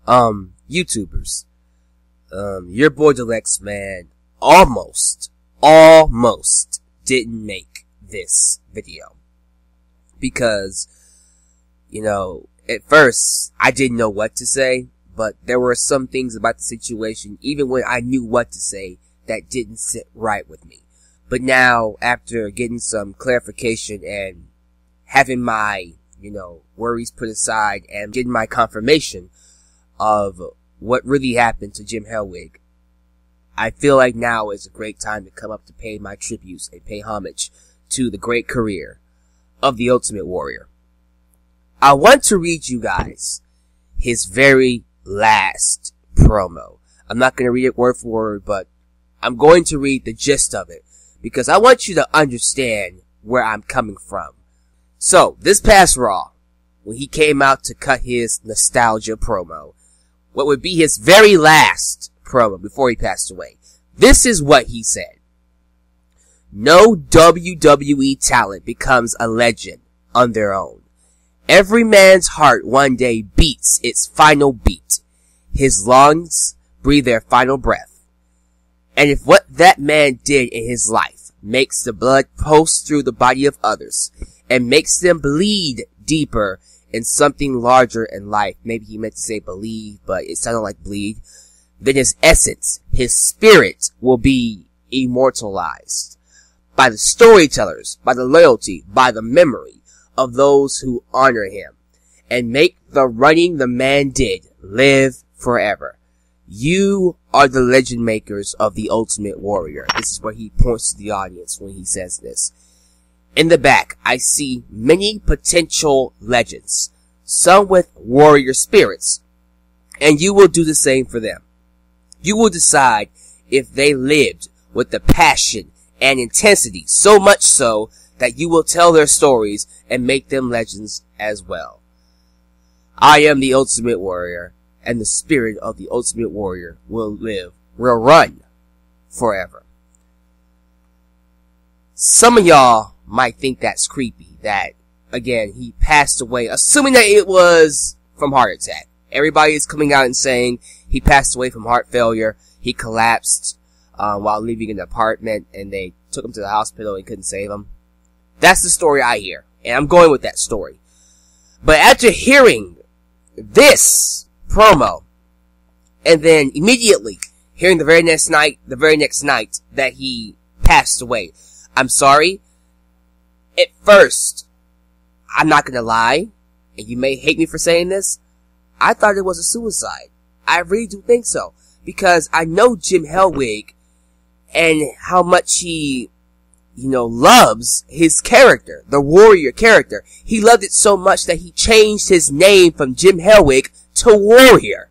YouTubers. Your boy Alyx, man, almost didn't make this video. Because, at first, I didn't know what to say, but there were some things about the situation, even when I knew what to say, that didn't sit right with me. But now, after getting some clarification and having my, worries put aside and getting my confirmation of what really happened to Jim Hellwig, I feel like now is a great time to come up to pay my tributes and pay homage to the great career of the Ultimate Warrior. I want to read you guys his very last promo. I'm not going to read it word for word, but I'm going to read the gist of it because I want you to understand where I'm coming from. So, this past Raw, when he came out to cut his nostalgia promo, what would be his very last promo before he passed away, this is what he said. No WWE talent becomes a legend on their own. Every man's heart one day beats its final beat. His lungs breathe their final breath. And if what that man did in his life makes the blood pulse through the body of others and makes them bleed deeper in something larger in life, maybe he meant to say believe, but it sounded like bleed, then his essence, his spirit will be immortalized by the storytellers, by the loyalty, by the memory of those who honor him, and make the running the man did live forever. You are the legend makers of the Ultimate Warrior. This is where he points to the audience when he says this. In the back, I see many potential legends, some with warrior spirits, and you will do the same for them. You will decide if they lived with the passion and intensity, so much so that you will tell their stories and make them legends as well. I am the Ultimate Warrior, and the spirit of the Ultimate Warrior will run forever. Some of y'all might think that's creepy, that, again, he passed away, assuming that it was from heart attack. Everybody is coming out and saying he passed away from heart failure, he collapsed while leaving an apartment, and they took him to the hospital and couldn't save him. That's the story I hear, and I'm going with that story. But after hearing this promo, and then immediately hearing the very next night that he passed away, I'm sorry. At first, I'm not gonna lie, and you may hate me for saying this, I thought it was a suicide. I really do think so. Because I know Jim Hellwig and how much he, loves his character, the warrior character. He loved it so much that he changed his name from Jim Hellwig to Warrior.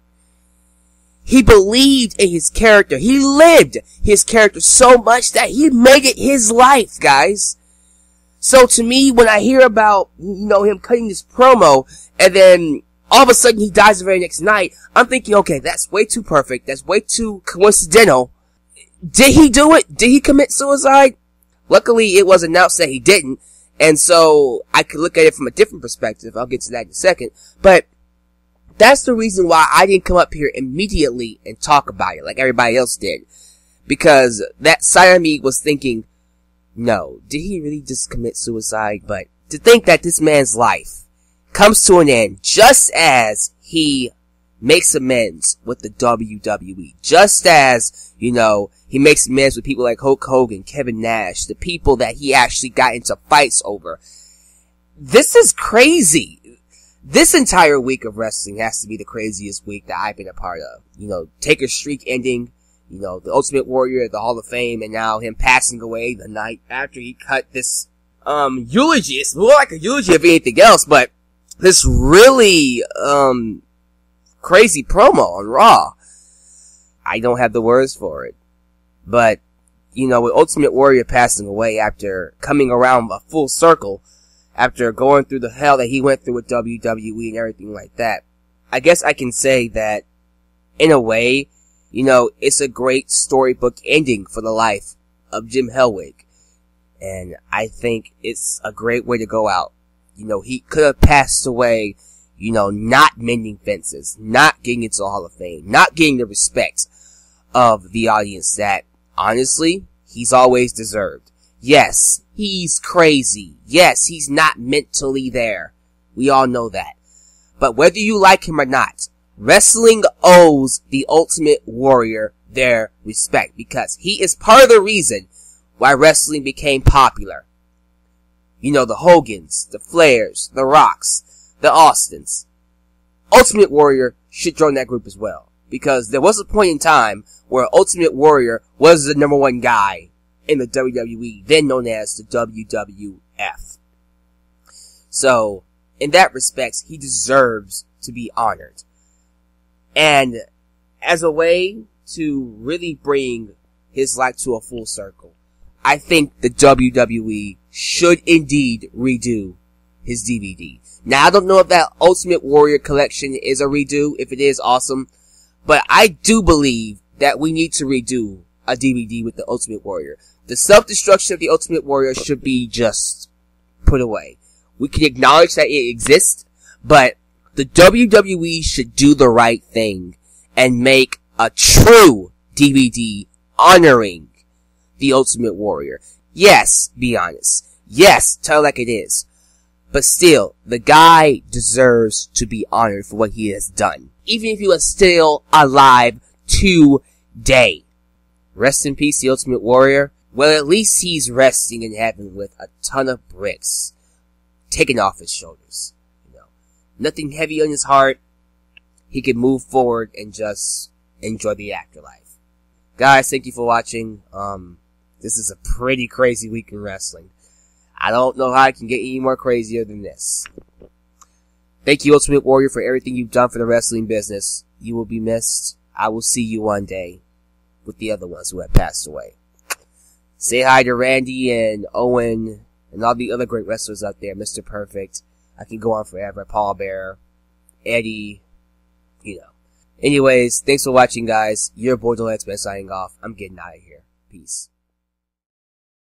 He believed in his character. He lived his character so much that he made it his life, guys. So to me, when I hear about, him cutting this promo, and then all of a sudden he dies the very next night, I'm thinking, okay, that's way too perfect. That's way too coincidental. Did he do it? Did he commit suicide? Luckily, it was announced that he didn't, and so I could look at it from a different perspective. I'll get to that in a second. But that's the reason why I didn't come up here immediately and talk about it like everybody else did. Because that side of me was thinking, no, did he really just commit suicide? But to think that this man's life comes to an end just as he makes amends with the WWE. Just as, he makes amends with people like Hulk Hogan, Kevin Nash, the people that he actually got into fights over. This is crazy. This entire week of wrestling has to be the craziest week that I've been a part of. Taker's streak ending, the Ultimate Warrior, the Hall of Fame, and now him passing away the night after he cut this, eulogy. It's more like a eulogy of anything else, but this really, crazy promo on Raw. I don't have the words for it. But, with Ultimate Warrior passing away after coming around a full circle, after going through the hell that he went through with WWE and everything like that, I guess I can say that, in a way, it's a great storybook ending for the life of Jim Hellwig. And I think it's a great way to go out. He could have passed away, not mending fences, not getting into the Hall of Fame, not getting the respect of the audience that, honestly, he's always deserved. Yes, he's crazy. Yes, he's not mentally there. We all know that. But whether you like him or not, wrestling owes the Ultimate Warrior their respect, because he is part of the reason why wrestling became popular. The Hogans, the Flairs, the Rocks, the Austins. Ultimate Warrior should join that group as well, because there was a point in time where Ultimate Warrior was the number one guy in the WWE, then known as the WWF. So, in that respect, he deserves to be honored. And as a way to really bring his life to a full circle, I think the WWE should indeed redo his DVD. Now, I don't know if that Ultimate Warrior collection is a redo. If it is, awesome. But I do believe that we need to redo a DVD with the Ultimate Warrior. The self-destruction of the Ultimate Warrior should be just put away. We can acknowledge that it exists, but the WWE should do the right thing and make a true DVD honoring the Ultimate Warrior. Yes, be honest. Yes, tell it like it is. But still, the guy deserves to be honored for what he has done. Even if he was still alive today. Rest in peace, the Ultimate Warrior. Well, at least he's resting in heaven with a ton of bricks taken off his shoulders. Nothing heavy on his heart. He can move forward and just enjoy the afterlife. Guys, thank you for watching. This is a pretty crazy week in wrestling. I don't know how I can get any more crazier than this. Thank you, Ultimate Warrior, for everything you've done for the wrestling business. You will be missed. I will see you one day with the other ones who have passed away. Say hi to Randy and Owen and all the other great wrestlers out there. Mr. Perfect. I can go on forever. Paul Bearer. Eddie. Anyways, thanks for watching, guys. Your boy Delet's been signing off. I'm getting out of here. Peace.